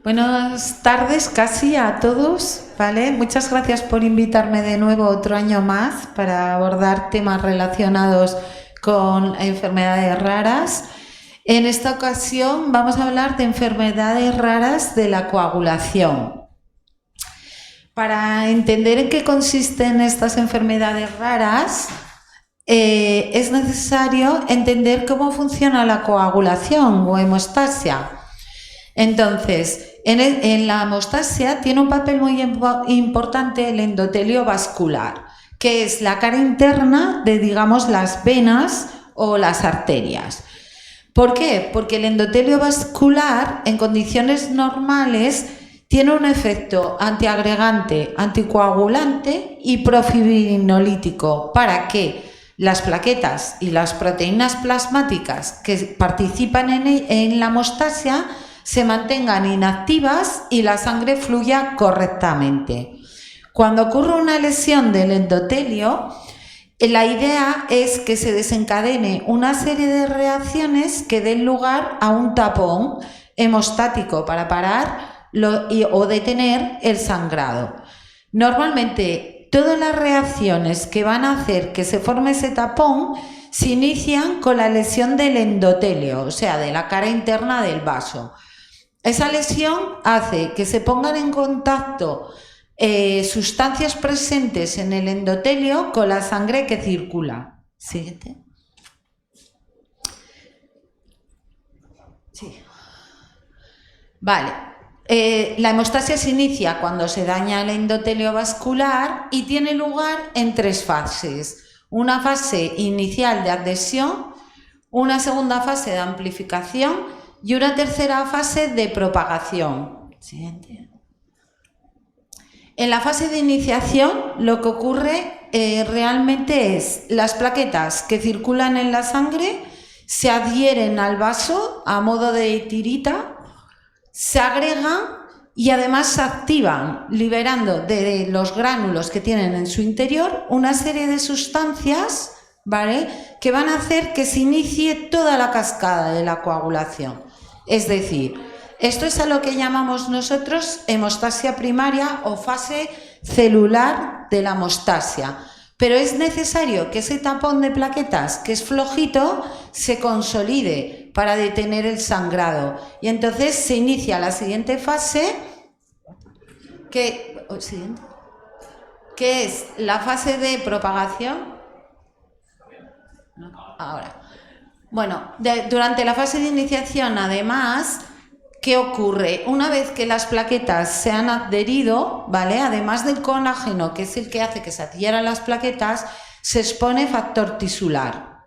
Buenas tardes casi a todos, ¿vale? Muchas gracias por invitarme de nuevo otro año más para abordar temas relacionados con enfermedades raras. En esta ocasión vamos a hablar de enfermedades raras de la coagulación. Para entender en qué consisten estas enfermedades raras, es necesario entender cómo funciona la coagulación o hemostasia. Entonces, en la hemostasia tiene un papel muy importante el endotelio vascular, que es la cara interna de, digamos, las venas o las arterias. ¿Por qué? Porque el endotelio vascular, en condiciones normales, tiene un efecto antiagregante, anticoagulante y profibrinolytítico para que las plaquetas y las proteínas plasmáticas que participan en la hemostasia se mantengan inactivas y la sangre fluya correctamente. Cuando ocurre una lesión del endotelio, la idea es que se desencadene una serie de reacciones que den lugar a un tapón hemostático para parar o detener el sangrado. Normalmente, todas las reacciones que van a hacer que se forme ese tapón se inician con la lesión del endotelio, o sea, de la cara interna del vaso. Esa lesión hace que se pongan en contacto sustancias presentes en el endotelio con la sangre que circula. Siguiente. Sí. Vale. La hemostasia se inicia cuando se daña el endotelio vascular y tiene lugar en tres fases. Una fase inicial de adhesión, una segunda fase de amplificación y una tercera fase de propagación. Siguiente. En la fase de iniciación lo que ocurre realmente es las plaquetas que circulan en la sangre se adhieren al vaso a modo de tirita, se agregan y además se activan, liberando de los gránulos que tienen en su interior una serie de sustancias, ¿vale?, que van a hacer que se inicie toda la cascada de la coagulación. Es decir, esto es a lo que llamamos nosotros hemostasia primaria o fase celular de la hemostasia. Pero es necesario que ese tapón de plaquetas, que es flojito, se consolide para detener el sangrado. Y entonces se inicia la siguiente fase, que es la fase de propagación. Ahora. Bueno, durante la fase de iniciación, además, ¿qué ocurre? Una vez que las plaquetas se han adherido, ¿vale?, además del colágeno, que es el que hace que se adhieran las plaquetas, se expone factor tisular.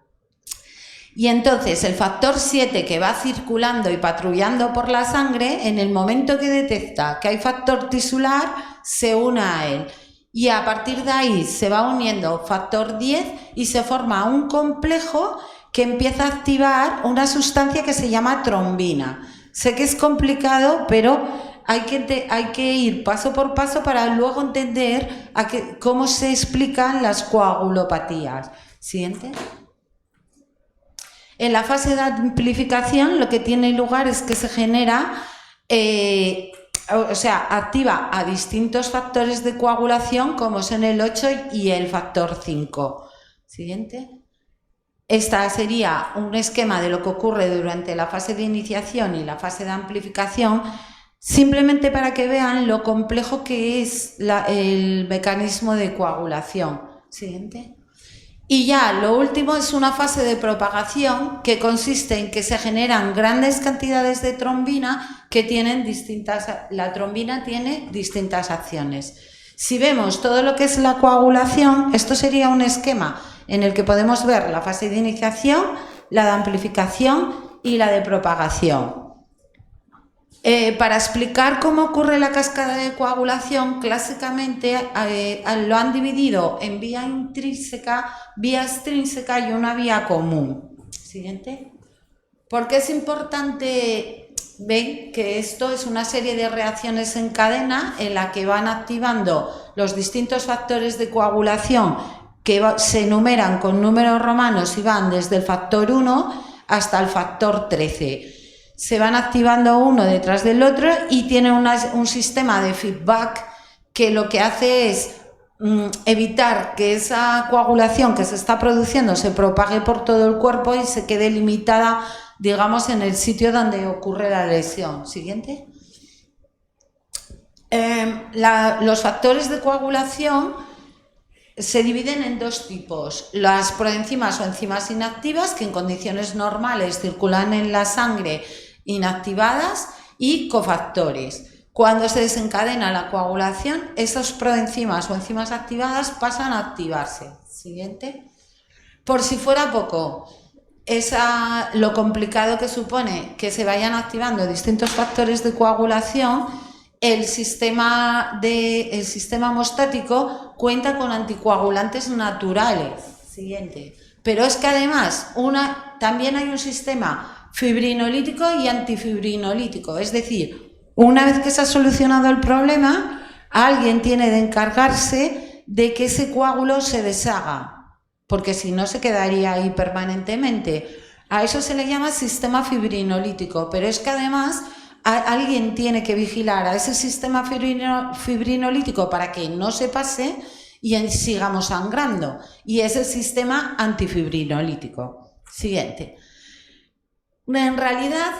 Y entonces el factor 7, que va circulando y patrullando por la sangre, en el momento que detecta que hay factor tisular, se une a él. Y a partir de ahí se va uniendo factor 10 y se forma un complejo que empieza a activar una sustancia que se llama trombina. Sé que es complicado, pero hay que ir paso por paso para luego entender cómo se explican las coagulopatías. Siguiente. En la fase de amplificación lo que tiene lugar es que se genera, activa a distintos factores de coagulación como son el 8 y el factor 5. Siguiente. Esta sería un esquema de lo que ocurre durante la fase de iniciación y la fase de amplificación, simplemente para que vean lo complejo que es el mecanismo de coagulación. Siguiente. Y ya lo último es una fase de propagación que consiste en que se generan grandes cantidades de trombina que tienen la trombina tiene distintas acciones. Si vemos todo lo que es la coagulación, esto sería un esquema en el que podemos ver la fase de iniciación, la de amplificación y la de propagación. Para explicar cómo ocurre la cascada de coagulación, clásicamente lo han dividido en vía intrínseca, vía extrínseca y una vía común. Siguiente. Porque es importante, ven que esto es una serie de reacciones en cadena en la que van activando los distintos factores de coagulación que se enumeran con números romanos y van desde el factor 1 hasta el factor 13. se van activando uno detrás del otro y tiene un sistema de feedback que lo que hace es evitar que esa coagulación que se está produciendo se propague por todo el cuerpo y se quede limitada, digamos, en el sitio donde ocurre la lesión. Siguiente. Los factores de coagulación se dividen en dos tipos: las proenzimas o enzimas inactivas, que en condiciones normales circulan en la sangre inactivadas, y cofactores. Cuando se desencadena la coagulación, esas proenzimas o enzimas activadas pasan a activarse. Siguiente. Por si fuera poco, lo complicado que supone que se vayan activando distintos factores de coagulación, el sistema hemostático cuenta con anticoagulantes naturales. Siguiente. Pero es que además también hay un sistema fibrinolítico y antifibrinolítico, es decir, una vez que se ha solucionado el problema, alguien tiene de encargarse de que ese coágulo se deshaga, porque si no se quedaría ahí permanentemente. A eso se le llama sistema fibrinolítico, pero es que además alguien tiene que vigilar a ese sistema fibrinolítico para que no se pase y sigamos sangrando, y es el sistema antifibrinolítico. Siguiente. En realidad,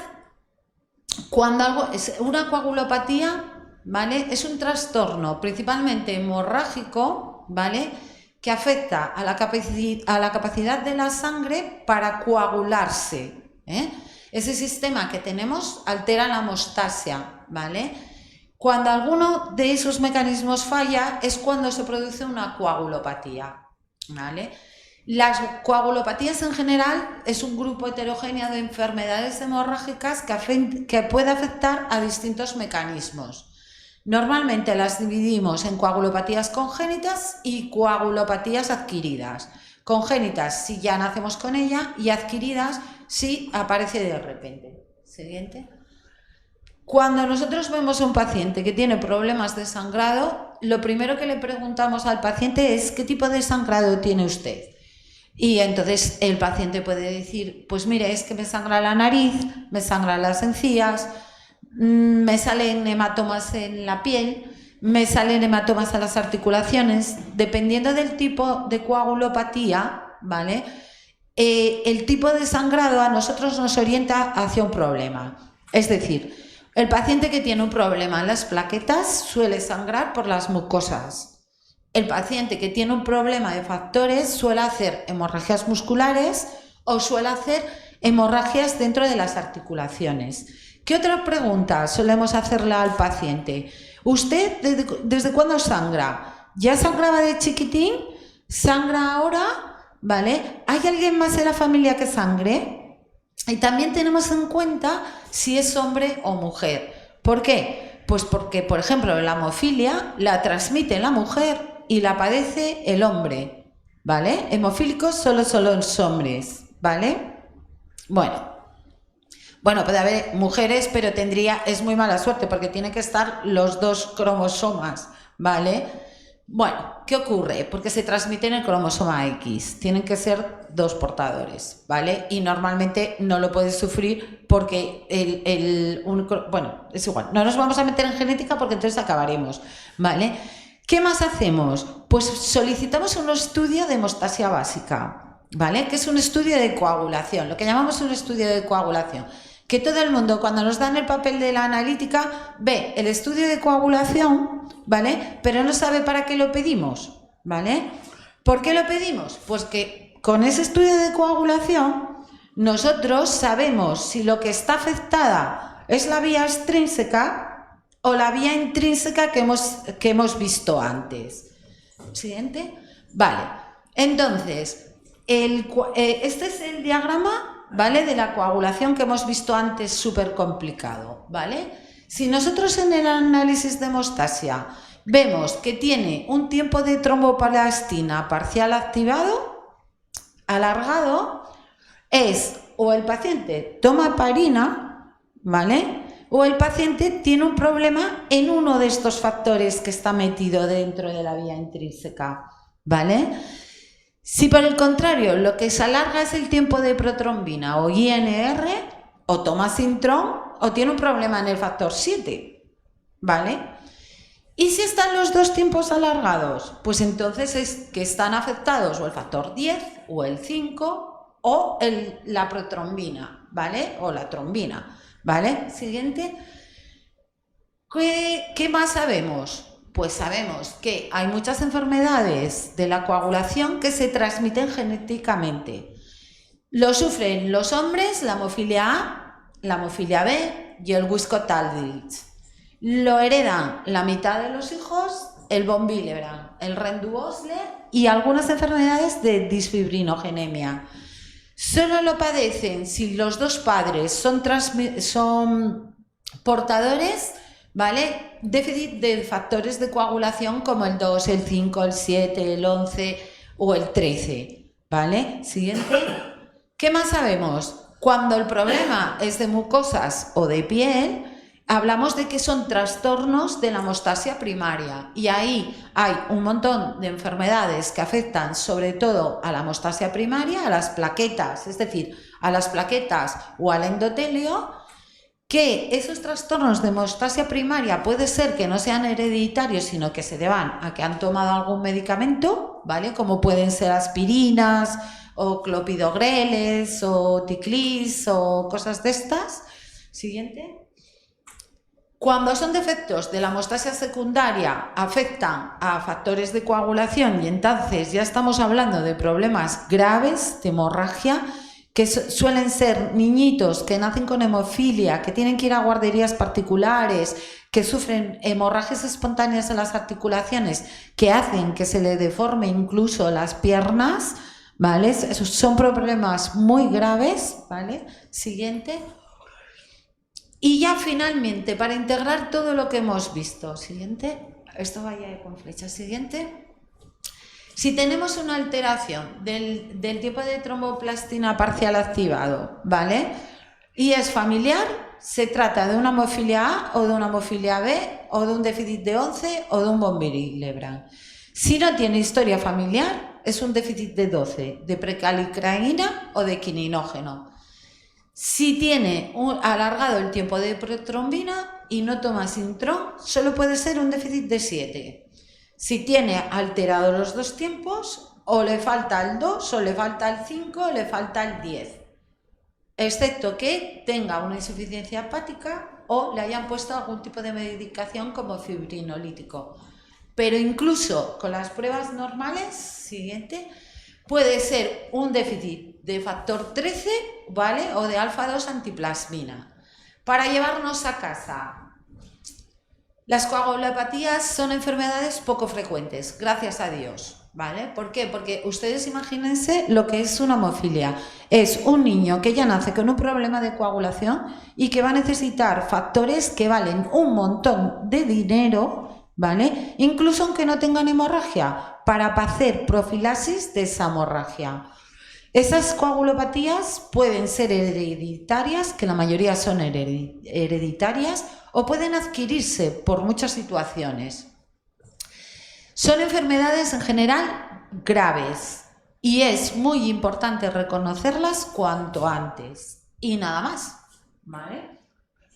cuando algo es una coagulopatía, ¿vale?, es un trastorno principalmente hemorrágico, ¿vale?, que afecta a la capacidad de la sangre para coagularse, ¿eh? Ese sistema que tenemos altera la hemostasia, ¿vale? Cuando alguno de esos mecanismos falla es cuando se produce una coagulopatía, ¿vale? Las coagulopatías en general es un grupo heterogéneo de enfermedades hemorrágicas que puede afectar a distintos mecanismos. Normalmente las dividimos en coagulopatías congénitas y coagulopatías adquiridas. Congénitas si ya nacemos con ella, y adquiridas si aparece de repente. Siguiente. Cuando nosotros vemos a un paciente que tiene problemas de sangrado, lo primero que le preguntamos al paciente es: ¿qué tipo de sangrado tiene usted? Y entonces el paciente puede decir: pues mire, es que me sangra la nariz, me sangran las encías, me salen hematomas en la piel, me salen hematomas en las articulaciones. Dependiendo del tipo de coagulopatía, ¿vale?, el tipo de sangrado a nosotros nos orienta hacia un problema. Es decir, el paciente que tiene un problema en las plaquetas suele sangrar por las mucosas. El paciente que tiene un problema de factores suele hacer hemorragias musculares o suele hacer hemorragias dentro de las articulaciones. ¿Qué otra pregunta solemos hacerle al paciente? ¿Usted desde cuándo sangra? ¿Ya sangraba de chiquitín? ¿Sangra ahora? ¿Vale? ¿Hay alguien más en la familia que sangre? Y también tenemos en cuenta si es hombre o mujer. ¿Por qué? Pues porque, por ejemplo, la hemofilia la transmite la mujer y la padece el hombre, ¿vale? Hemofílicos solo los hombres, ¿vale? Bueno, puede haber mujeres, pero es muy mala suerte porque tienen que estar los dos cromosomas, ¿vale? Bueno, ¿qué ocurre? Porque se transmite en el cromosoma X, tienen que ser dos portadores, ¿vale? Y normalmente no lo puedes sufrir porque es igual, no nos vamos a meter en genética porque entonces acabaremos, ¿vale? ¿Qué más hacemos? Pues solicitamos un estudio de hemostasia básica, ¿vale?, que es un estudio de coagulación, lo que llamamos un estudio de coagulación, que todo el mundo, cuando nos dan el papel de la analítica, ve el estudio de coagulación, ¿vale?, pero no sabe para qué lo pedimos, ¿vale? ¿Por qué lo pedimos? Pues que con ese estudio de coagulación nosotros sabemos si lo que está afectada es la vía extrínseca o la vía intrínseca que hemos visto antes. Siguiente. Vale. Entonces, este es el diagrama, ¿vale?, de la coagulación que hemos visto antes, súper complicado, ¿vale? Si nosotros en el análisis de hemostasia vemos que tiene un tiempo de tromboplastina parcial activado, alargado, es o el paciente toma heparina, ¿vale?, o el paciente tiene un problema en uno de estos factores que está metido dentro de la vía intrínseca, ¿vale? Si por el contrario lo que se alarga es el tiempo de protrombina o INR, o toma Sintrom o tiene un problema en el factor 7, ¿vale? ¿Y si están los dos tiempos alargados? Pues entonces es que están afectados o el factor 10 o el 5 o la protrombina, ¿vale? O la trombina, ¿vale? Siguiente. ¿Qué más sabemos? Pues sabemos que hay muchas enfermedades de la coagulación que se transmiten genéticamente. Lo sufren los hombres, la hemofilia A, la hemofilia B y el Wiskott-Aldrich. Lo heredan la mitad de los hijos, el von Willebrand, el Rendu-Osler y algunas enfermedades de disfibrinogenemia. Solo lo padecen si los dos padres son portadores, ¿vale? Déficit de factores de coagulación como el 2, el 5, el 7, el 11 o el 13, ¿vale? Siguiente. ¿Qué más sabemos? Cuando el problema es de mucosas o de piel, hablamos de que son trastornos de la hemostasia primaria y ahí hay un montón de enfermedades que afectan sobre todo a la hemostasia primaria, a las plaquetas, es decir, a las plaquetas o al endotelio, que esos trastornos de hemostasia primaria puede ser que no sean hereditarios, sino que se deban a que han tomado algún medicamento, ¿vale? Como pueden ser aspirinas o clopidogreles o ticlis o cosas de estas. Siguiente. Cuando son defectos de la hemostasia secundaria, afectan a factores de coagulación y entonces ya estamos hablando de problemas graves de hemorragia, que suelen ser niñitos que nacen con hemofilia, que tienen que ir a guarderías particulares, que sufren hemorragias espontáneas en las articulaciones, que hacen que se le deforme incluso las piernas, ¿vale? Esos son problemas muy graves, ¿vale? Siguiente. Y ya finalmente, para integrar todo lo que hemos visto, siguiente, esto vaya con flecha, siguiente. Si tenemos una alteración del tipo de tromboplastina parcial activado, ¿vale? Y es familiar, se trata de una hemofilia A o de una hemofilia B o de un déficit de 11 o de un von Willebrand. Si no tiene historia familiar, es un déficit de 12, de precalicraína o de quininógeno. Si tiene alargado el tiempo de protrombina y no toma Sintrom, solo puede ser un déficit de 7. Si tiene alterados los dos tiempos, o le falta el 2, o le falta el 5, o le falta el 10. Excepto que tenga una insuficiencia hepática o le hayan puesto algún tipo de medicación como fibrinolítico. Pero incluso con las pruebas normales, siguiente, puede ser un déficit de factor 13, ¿vale? O de alfa-2 antiplasmina. Para llevarnos a casa. Las coagulopatías son enfermedades poco frecuentes, gracias a Dios, ¿vale? ¿Por qué? Porque ustedes imagínense lo que es una hemofilia. Es un niño que ya nace con un problema de coagulación y que va a necesitar factores que valen un montón de dinero, ¿vale? Incluso aunque no tengan hemorragia, para hacer profilaxis de esa hemorragia. Esas coagulopatías pueden ser hereditarias, que la mayoría son hereditarias, o pueden adquirirse por muchas situaciones. Son enfermedades en general graves y es muy importante reconocerlas cuanto antes. Y nada más, ¿vale?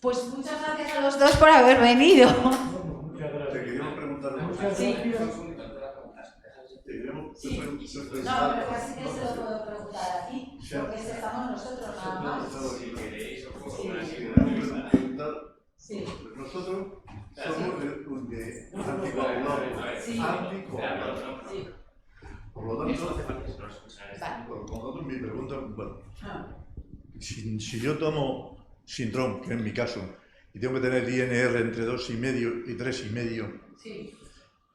Pues muchas gracias a los dos por haber venido. Muchas gracias. Te queríamos preguntar una cosa. Sí. Sí. No, pero casi que se lo puedo preguntar aquí, porque estamos nosotros nada más. Sí. Nosotros somos de anticoagulantes. Sí. Sí. Por lo tanto, por nosotros mi pregunta, bueno, si yo tomo Sintrom, que es mi caso, y tengo que tener INR entre 2,5 y 3,5, sí.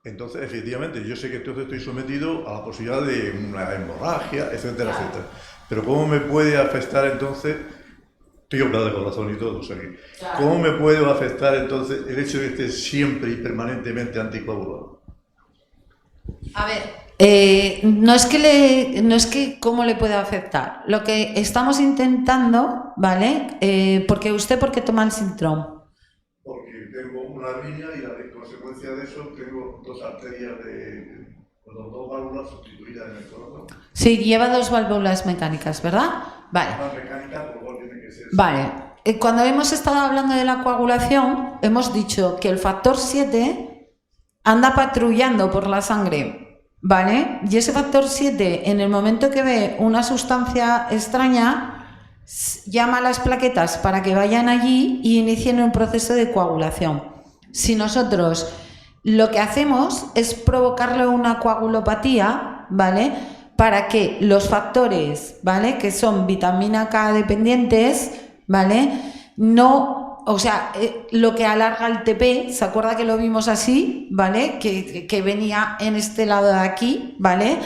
Entonces, efectivamente, yo sé que entonces estoy sometido a la posibilidad de una hemorragia, etcétera, Claro. etcétera. Pero ¿cómo me puede afectar entonces? Estoy operado de corazón y todo, o sea que, Claro. ¿cómo me puede afectar entonces el hecho de que esté siempre y permanentemente anticoagulado? A ver, no es que cómo le puede afectar. Lo que estamos intentando, ¿vale? ¿Por qué toma el Sintrom? Porque tengo una hernia y a consecuencia de eso tengo dos arterias dos válvulas sustituidas en el corazón. Sí, lleva 2 válvulas mecánicas, ¿verdad? Vale. Una mecánica, por lo cual tiene que ser. Vale. cuando hemos estado hablando de la coagulación, hemos dicho que el factor 7 anda patrullando por la sangre, ¿vale? Y ese factor 7, en el momento que ve una sustancia extraña, llama a las plaquetas para que vayan allí y inicien un proceso de coagulación. Si nosotros lo que hacemos es provocarle una coagulopatía, ¿vale?, para que los factores, ¿vale?, que son vitamina K dependientes, ¿vale?, no, o sea, lo que alarga el TP, ¿se acuerda que lo vimos así?, ¿vale?, que venía en este lado de aquí, ¿vale?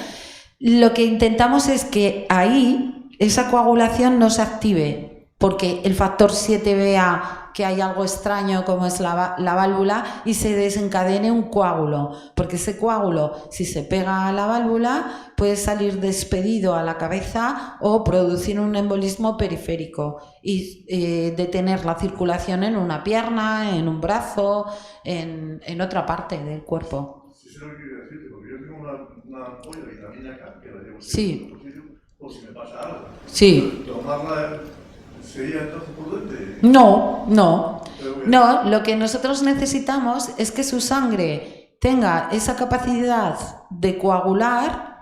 Lo que intentamos es que ahí esa coagulación no se active, porque el factor 7 vea que hay algo extraño como es la válvula y se desencadene un coágulo, porque ese coágulo, si se pega a la válvula, puede salir despedido a la cabeza o producir un embolismo periférico y detener la circulación en una pierna, en un brazo, en otra parte del cuerpo. Sí, eso no quiero decirte, porque yo tengo una ampolla de vitamina K que la llevo sí. por si me pasa algo. Sí. ¿Tomarla sería entonces prudente? No, no. No, lo que nosotros necesitamos es que su sangre tenga esa capacidad de coagular,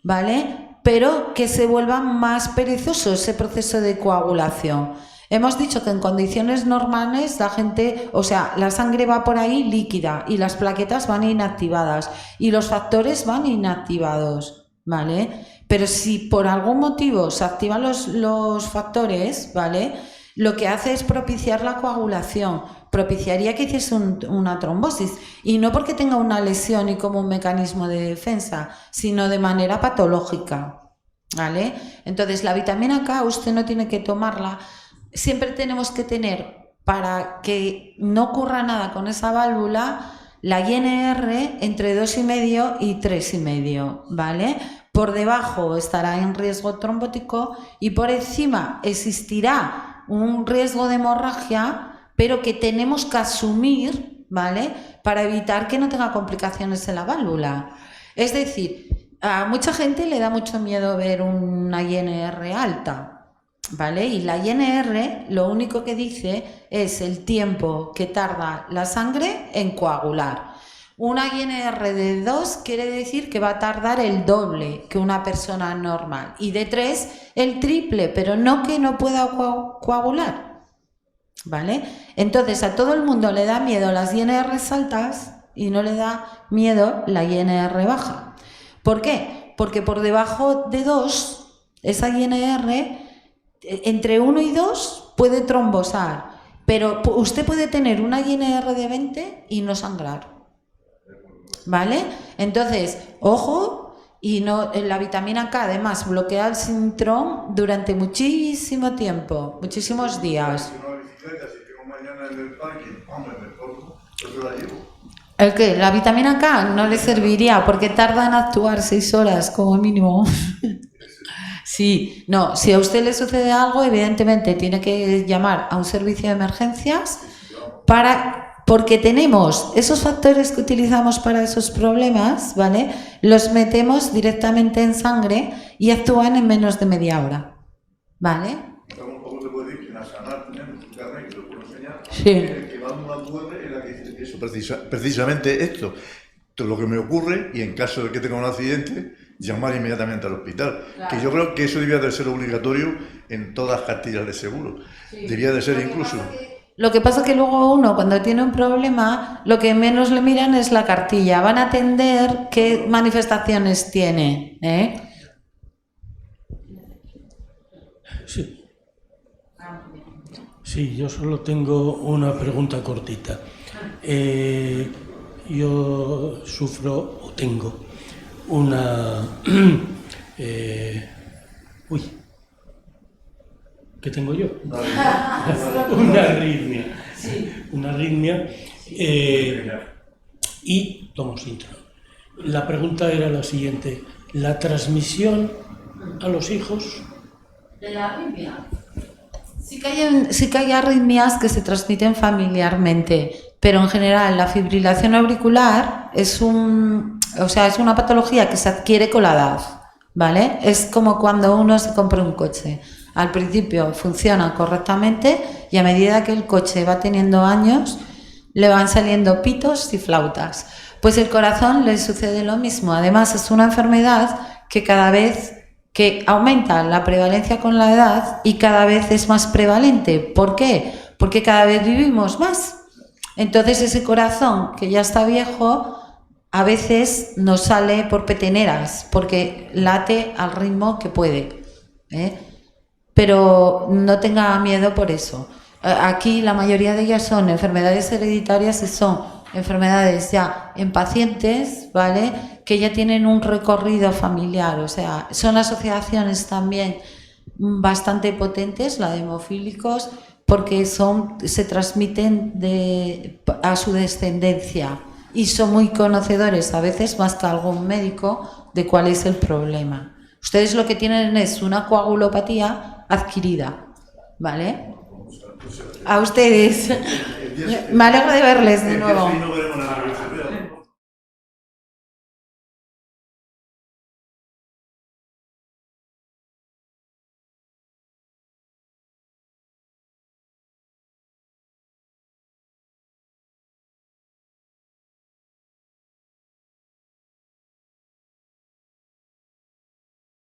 ¿vale?, pero que se vuelva más perezoso ese proceso de coagulación. Hemos dicho que en condiciones normales la gente, o sea, la sangre va por ahí líquida y las plaquetas van inactivadas y los factores van inactivados, ¿vale? Pero si por algún motivo se activan los factores, ¿vale?, lo que hace es propiciar la coagulación, propiciaría que hiciese una trombosis, y no porque tenga una lesión y como un mecanismo de defensa, sino de manera patológica, ¿vale? Entonces, la vitamina K usted no tiene que tomarla, siempre tenemos que tener, para que no ocurra nada con esa válvula, la INR entre 2,5 y 3,5, ¿vale? Por debajo estará en riesgo trombótico y por encima existirá un riesgo de hemorragia, pero que tenemos que asumir, ¿vale?, para evitar que no tenga complicaciones en la válvula. Es decir, a mucha gente le da mucho miedo ver una INR alta, ¿vale? Y la INR lo único que dice es el tiempo que tarda la sangre en coagular. Una INR de 2 quiere decir que va a tardar el doble que una persona normal, y de 3 el triple, pero no que no pueda coagular, ¿vale? Entonces a todo el mundo le da miedo las INRs altas y no le da miedo la INR baja. ¿Por qué? Porque por debajo de 2, esa INR, entre 1 y 2 puede trombosar, pero usted puede tener una INR de 20 y no sangrar, ¿vale? Entonces, ojo, y no, la vitamina K además bloquea el sintrón durante muchísimo tiempo, muchísimos días. ¿El qué? La vitamina K no le serviría porque tarda en actuar 6 horas como mínimo. Sí, no, si a usted le sucede algo, evidentemente tiene que llamar a un servicio de emergencias porque tenemos esos factores que utilizamos para esos problemas, ¿vale?, los metemos directamente en sangre y actúan en menos de media hora, ¿vale? ¿Cómo te puedo decir que en la Sanar tenemos un carnet que lo puedo enseñar? Sí. Que va a una QR en la que dice eso, precisamente esto, lo que me ocurre, y en caso de que tenga un accidente, llamar inmediatamente al hospital. Claro. Que yo creo que eso debía de ser obligatorio en todas las cartillas de seguro. Sí. Debía de ser incluso... Lo que pasa es que luego uno, cuando tiene un problema, lo que menos le miran es la cartilla. Van a atender qué manifestaciones tiene, ¿eh? Sí. Sí, yo solo tengo una pregunta cortita. Yo sufro o tengo una... ¿Qué tengo yo? Una arritmia. Sí. Una arritmia y tomo Sintrom. La pregunta era la siguiente: ¿la transmisión a los hijos? ¿De la arritmia? Sí que hay arritmias que se transmiten familiarmente, pero en general la fibrilación auricular es una patología que se adquiere con la edad, ¿vale? Es como cuando uno se compra un coche. al principio funcionan correctamente y a medida que el coche va teniendo años le van saliendo pitos y flautas. Pues el corazón le sucede lo mismo. Además es una enfermedad que cada vez que aumenta la prevalencia con la edad y cada vez es más prevalente. ¿Por qué? Porque cada vez vivimos más. Entonces ese corazón que ya está viejo a veces nos sale por peteneras porque late al ritmo que puede, pero no tenga miedo por eso. Aquí la mayoría de ellas son enfermedades hereditarias y son enfermedades ya en pacientes, ¿vale?, que ya tienen un recorrido familiar, o sea, son asociaciones también bastante potentes, la de hemofílicos, porque se transmiten a su descendencia y son muy conocedores, a veces más que algún médico, de cuál es el problema. Ustedes lo que tienen es una coagulopatía adquirida, ¿vale? A ustedes. Me alegro de verles de nuevo.